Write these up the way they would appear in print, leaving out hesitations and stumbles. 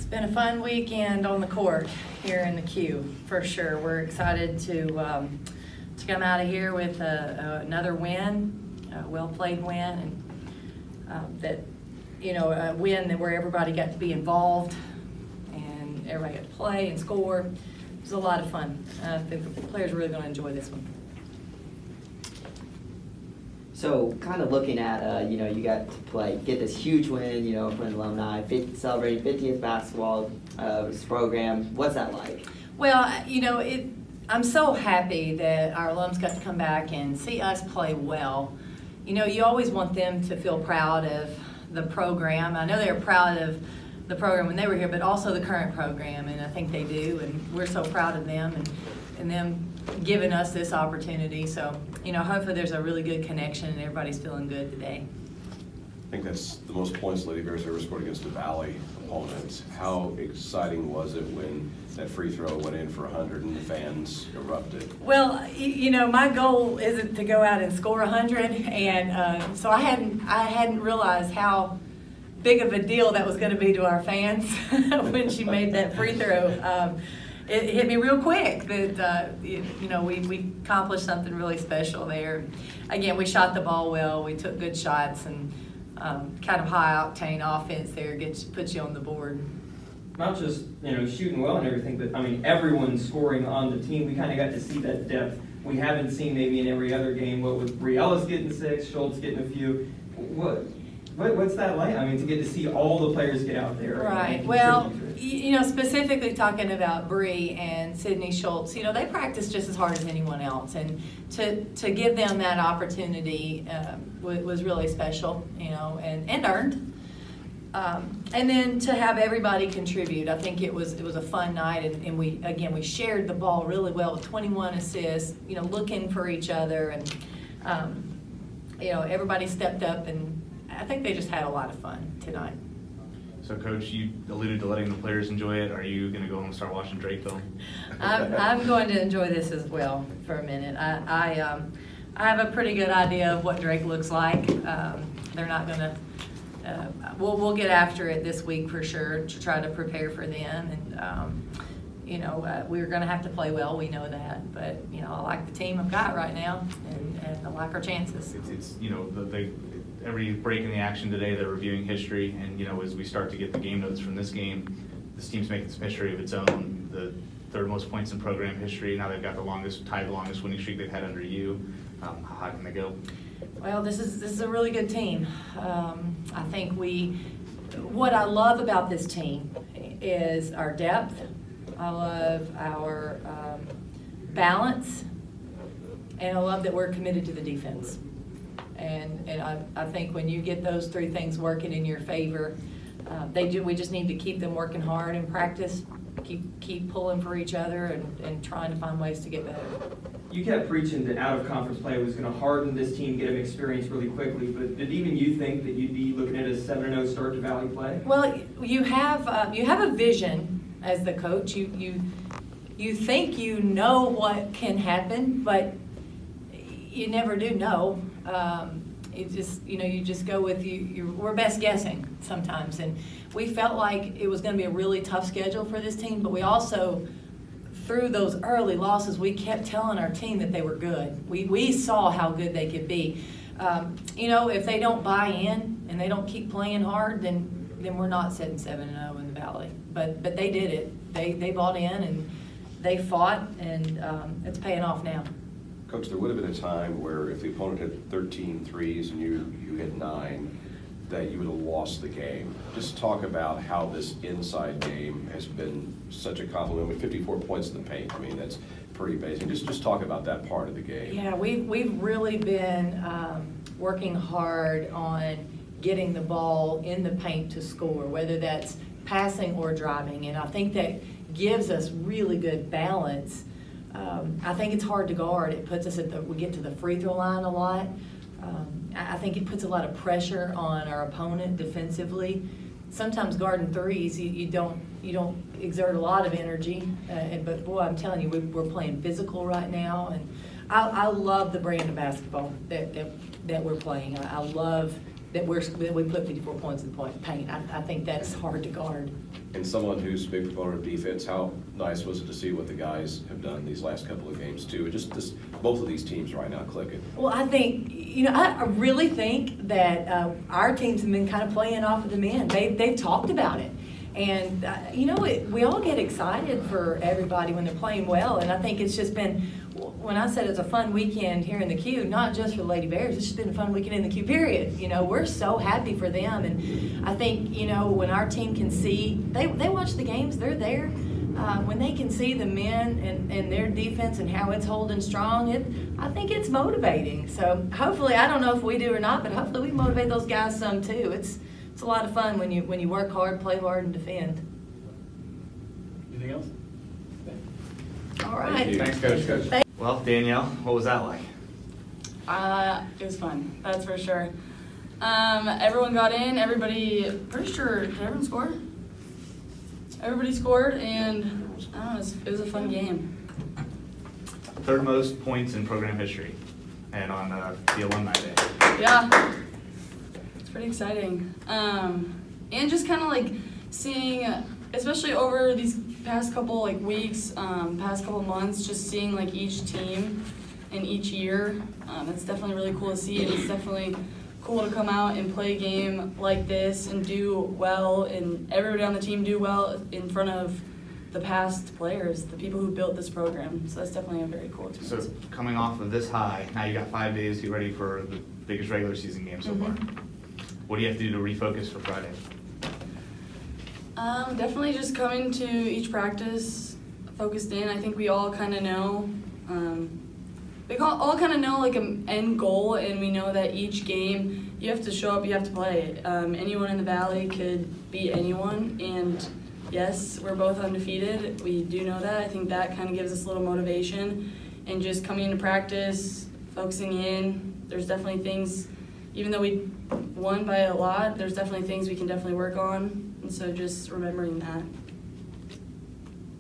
It's been a fun weekend on the court here in the Q, for sure. We're excited to come out of here with another win, a well-played win, and a win where everybody got to be involved and everybody got to play and score. It was a lot of fun. I think the players are really going to enjoy this one. So, kind of looking at, you got to get this huge win, for an alumni, celebrating 50th basketball program. What's that like? Well, I'm so happy that our alums got to come back and see us play well. You always want them to feel proud of the program. I know they were proud of the program when they were here, but also the current program, and I think they do, and we're so proud of them and them giving us this opportunity. So, hopefully there's a really good connection and everybody's feeling good today. I think that's the most points Lady Bears ever scored against a Valley opponent. How exciting was it when that free throw went in for 100 and the fans erupted? Well, my goal isn't to go out and score 100, and so I hadn't realized how big of a deal that was going to be to our fans when she made that free throw. It hit me real quick that we accomplished something really special there. Again, we shot the ball well. We took good shots, and kind of high octane offense there puts you on the board. Not just shooting well and everything, but everyone scoring on the team. We kind of got to see that depth we haven't seen maybe in every other game. What with Briellis getting 6, Schultz getting a few. What's that like? To get to see all the players get out there. Right. Well, specifically talking about Bree and Sydney Schultz, they practice just as hard as anyone else, and to give them that opportunity was really special, and earned. And then to have everybody contribute, I think it was a fun night, and we shared the ball really well with 21 assists, looking for each other, and everybody stepped up, and I think they just had a lot of fun tonight. So, Coach, you alluded to letting the players enjoy it. Are you going to go home and start watching Drake film? I'm going to enjoy this as well for a minute. I have a pretty good idea of what Drake looks like. They're not going to. We'll get after it this week for sure to try to prepare for them, and we're going to have to play well. We know that, but I like the team I've got right now, and I like our chances. It's every break in the action today, they're reviewing history, and as we start to get the game notes from this game, this team's making some history of its own. The third most points in program history. Now they've got the longest winning streak they've had under you. How high can they go? Well, this is a really good team. I think what I love about this team is our depth. I love our balance, and I love that we're committed to the defense. And I think when you get those three things working in your favor, we just need to keep them working hard in practice, keep pulling for each other, and trying to find ways to get better. You kept preaching that out-of-conference play was going to harden this team, get them experience really quickly, but did even you think that you'd be looking at a 7-0 start to Valley play? Well, you have a vision as the coach. You think you know what can happen, but you never do know. You just go with we're best guessing sometimes, and we felt like it was going to be a really tough schedule for this team, but we also, through those early losses, we kept telling our team that they were good. We saw how good they could be. If they don't buy in and they don't keep playing hard, then we're not sitting 7-0 in the Valley. But they did it. They bought in and they fought, and it's paying off now. Coach, there would have been a time where if the opponent had 13 threes and you had 9, that you would have lost the game. Just talk about how this inside game has been such a compliment. With 54 points in the paint, that's pretty amazing. Just talk about that part of the game. Yeah, we've really been working hard on getting the ball in the paint to score, whether that's passing or driving, and I think that gives us really good balance. I think it's hard to guard. It puts us we get to the free throw line a lot. I think it puts a lot of pressure on our opponent defensively. Sometimes guarding threes, you don't exert a lot of energy, but boy, I'm telling you, we're playing physical right now, and I love the brand of basketball that we're playing. I love that we put 54 points in the paint. I think that's hard to guard. And someone who's a big proponent of defense, how nice was it to see what the guys have done these last couple of games too? Just both of these teams right now clicking. Well, I think, I really think that our teams have been kind of playing off of the men. They've talked about it. And, we all get excited for everybody when they're playing well. And I think it's just been, when I said it's a fun weekend here in the Q, not just for the Lady Bears, it's just been a fun weekend in the Q, period. We're so happy for them. And I think, when our team can see, they watch the games, they're there. When they can see the men and their defense and how it's holding strong, I think it's motivating. So hopefully, I don't know if we do or not, but hopefully we motivate those guys some too. It's a lot of fun when you work hard, play hard, and defend. Anything else? All right. Thanks, Coach. Well, Danielle, what was that like? It was fun, that's for sure. Everyone got in, pretty sure, did everyone score? Everybody scored, and I don't know, it was a fun game. Third most points in program history, and on the alumni day. Yeah, it's pretty exciting. And just kind of like seeing, especially over these past couple weeks, past couple months, just seeing each team and each year. It's definitely really cool to see, and it's definitely cool to come out and play a game like this and do well, and everybody on the team do well in front of the past players, the people who built this program. So that's definitely a very cool experience. So coming off of this high, now you got 5 days to get ready for the biggest regular season game so far. What do you have to do to refocus for Friday? Definitely just coming to each practice focused in. I think we all kind of know. We all kind of know an end goal, and we know that each game you have to show up, you have to play. Anyone in the Valley could beat anyone, and yes, we're both undefeated. We do know that. I think that kind of gives us a little motivation, and just coming into practice, focusing in. There's definitely things, even though we won by a lot, there's definitely things we can definitely work on, and so just remembering that.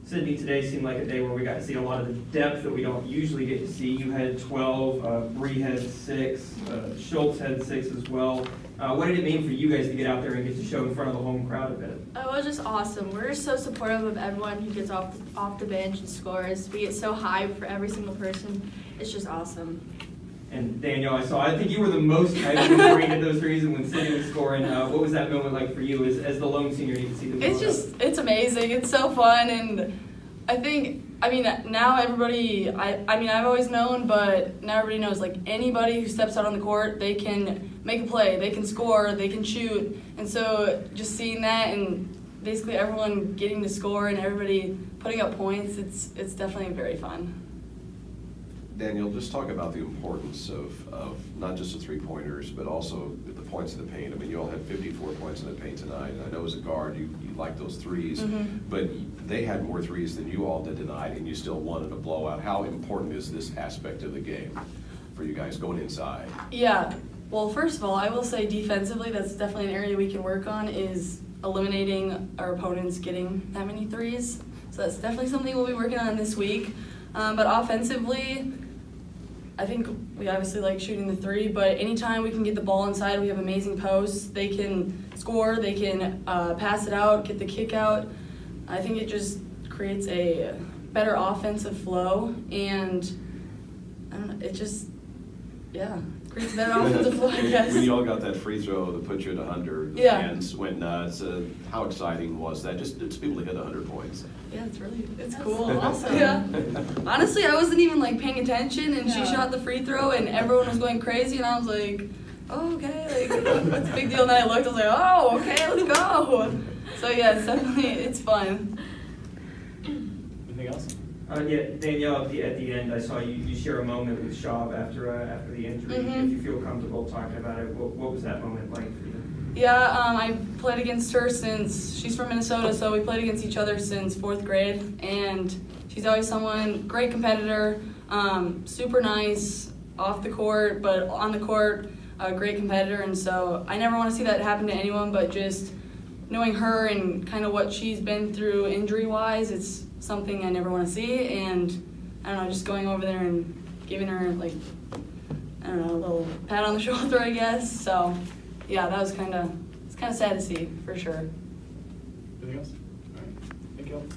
Sydney today seemed like a day where we got to see a lot of the depth that we don't usually get to see. You had 12, Bree had 6, Schultz had 6 as well. What did it mean for you guys to get out there and get to show in front of the home crowd a bit? It was just awesome. We're so supportive of everyone who gets off the bench and scores. We get so hyped for every single person. It's just awesome. And Danielle, I think you were the most hyped when you rated those threes and when Sydney was scoring. What was that moment like for you as the lone senior? You can see them. It's amazing. It's so fun, and now everybody. I've always known, but now everybody knows. Anybody who steps out on the court, they can make a play, they can score, they can shoot, and so just seeing that and basically everyone getting to score and everybody putting up points, it's definitely very fun. Danielle, just talk about the importance of not just the three-pointers, but also the points in the paint. I mean, you all had 54 points in the paint tonight. And I know as a guard, you like those threes, but they had more threes than you all did tonight, and you still won in a blowout. How important is this aspect of the game for you guys going inside? Yeah. Well, first of all, I will say defensively, that's definitely an area we can work on, is eliminating our opponents getting that many threes. So that's definitely something we'll be working on this week. But offensively, I think we obviously like shooting the three, but anytime we can get the ball inside, we have amazing posts. They can score, they can pass it out, get the kick out. I think it just creates a better offensive flow, and I don't know, it just, creates a better offensive flow, I guess. When you all got that free throw that put you at 100, the fans went nuts. How exciting was that? Just to be able to hit 100 points. Yeah, it's cool. Awesome. Yeah. Honestly, I wasn't even paying attention, and she shot the free throw, and everyone was going crazy, and I was like, oh, okay, what's the big deal? And then I looked, I was like, oh, okay, let's go. So yeah, it's fun. Anything else? Danielle, at the end, I saw you share a moment with Schaub after the injury. If you feel comfortable talking about it, what was that moment like for you? Yeah, I played against her since, she's from Minnesota, so we played against each other since 4th grade, and she's always great competitor, super nice off the court, but on the court, a great competitor, and so I never want to see that happen to anyone, but just knowing her and kind of what she's been through injury-wise, it's something I never want to see, and I don't know, just going over there and giving her, a little pat on the shoulder, I guess, so. Yeah, that was it's kind of sad to see, for sure. Anything else? Thank you.